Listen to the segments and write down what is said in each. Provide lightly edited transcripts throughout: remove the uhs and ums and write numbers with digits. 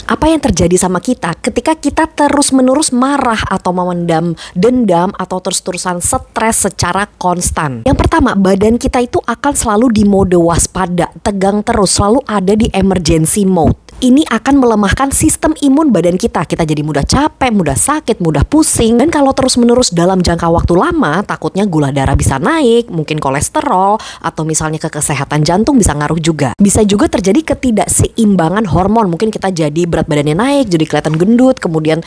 Apa yang terjadi sama kita ketika kita terus-menerus marah atau memendam dendam atau terus-terusan stres secara konstan? Yang pertama, badan kita itu akan selalu di mode waspada, tegang terus, selalu ada di emergency mode. Ini akan melemahkan sistem imun badan kita. Kita jadi mudah capek, mudah sakit, mudah pusing. Dan kalau terus-menerus dalam jangka waktu lama, takutnya gula darah bisa naik, mungkin kolesterol, atau misalnya ke kesehatan jantung bisa ngaruh juga. Bisa juga terjadi ketidakseimbangan hormon. Mungkin kita jadi berat badannya naik, jadi kelihatan gendut, kemudian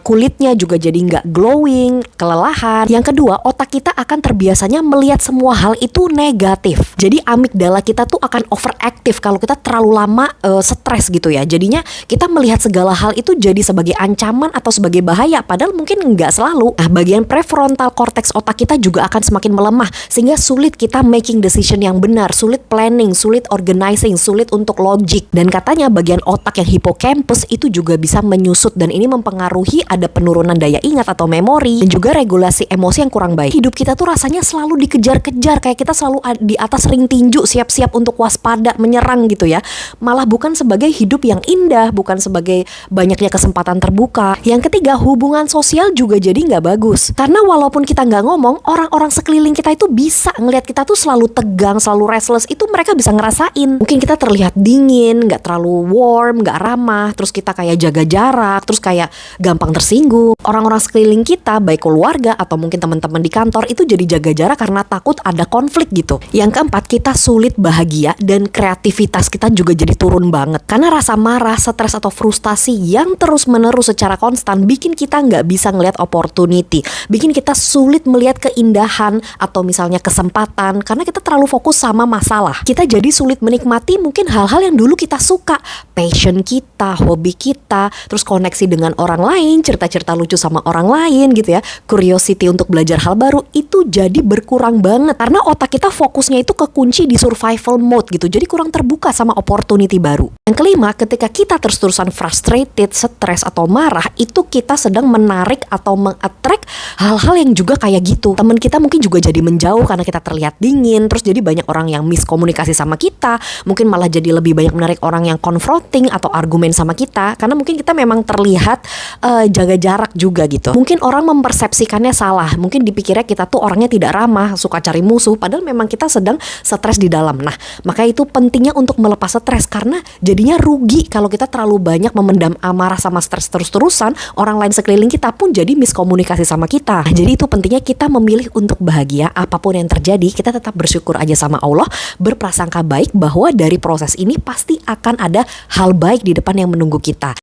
kulitnya juga jadi nggak glowing, kelelahan. Yang kedua, otak kita akan terbiasanya melihat semua hal itu negatif. Jadi amigdala kita tuh akan overactive kalau kita terlalu lama stres gitu ya. Jadinya kita melihat segala hal itu jadi sebagai ancaman atau sebagai bahaya, padahal mungkin nggak selalu. Nah, bagian prefrontal cortex otak kita juga akan semakin melemah, sehingga sulit kita making decision yang benar, sulit planning, sulit organizing, sulit untuk logic. Dan katanya bagian otak yang hippocampus itu juga bisa menyusut, dan ini mempengaruhi ada penurunan daya ingat atau memori, dan juga regulasi emosi yang kurang baik. Hidup kita tuh rasanya selalu dikejar-kejar, kayak kita selalu di atas ring tinju, siap-siap untuk waspada, menyerang gitu ya. Malah bukan sebagai hidup yang indah, bukan sebagai banyaknya kesempatan terbuka. Yang ketiga, hubungan sosial juga jadi nggak bagus. Karena walaupun kita nggak ngomong, orang-orang sekeliling kita itu bisa ngelihat kita tuh selalu tegang, selalu restless. Itu mereka bisa ngerasain. Mungkin kita terlihat dingin, nggak terlalu warm, nggak ramah, terus kita kayak jaga jarak, terus kayak gampang tersinggung. Orang-orang sekeliling kita, baik keluarga atau mungkin teman-teman di kantor, itu jadi jaga jarak karena takut ada konflik gitu. Yang keempat, kita sulit bahagia dan kreativitas kita juga jadi turun banget. Karena rasa marah, stres atau frustasi yang terus-menerus secara konstan bikin kita nggak bisa ngelihat opportunity, bikin kita sulit melihat keindahan atau misalnya kesempatan karena kita terlalu fokus sama masalah. Kita jadi sulit menikmati mungkin hal-hal yang dulu kita suka, passion kita, hobi kita, terus koneksi dengan orang lain, cerita-cerita lucu sama orang lain gitu ya, curiosity untuk belajar hal baru itu jadi berkurang banget karena otak kita fokusnya itu kekunci di survival mode gitu, jadi kurang terbuka sama opportunity baru. Yang kelima, ketika kita terus-terusan frustrated, stres atau marah, itu kita sedang menarik atau meng-attract hal-hal yang juga kayak gitu. Teman kita mungkin juga jadi menjauh karena kita terlihat dingin, terus jadi banyak orang yang miskomunikasi sama kita, mungkin malah jadi lebih banyak menarik orang yang confronting atau argumen sama kita, karena mungkin kita memang terlihat jaga jarak juga gitu. Mungkin orang mempersepsikannya salah, mungkin dipikirnya kita tuh orangnya tidak ramah, suka cari musuh, padahal memang kita sedang stres di dalam. Nah, maka itu pentingnya untuk melepas stres, karena jadinya rugi kalau kita terlalu banyak memendam amarah sama stres terus-terusan, orang lain sekeliling kita pun jadi miskomunikasi sama kita. Jadi itu pentingnya kita memilih untuk bahagia, apapun yang terjadi, kita tetap bersyukur aja sama Allah, berprasangka baik bahwa dari proses ini pasti akan ada hal baik di depan yang menunggu kita.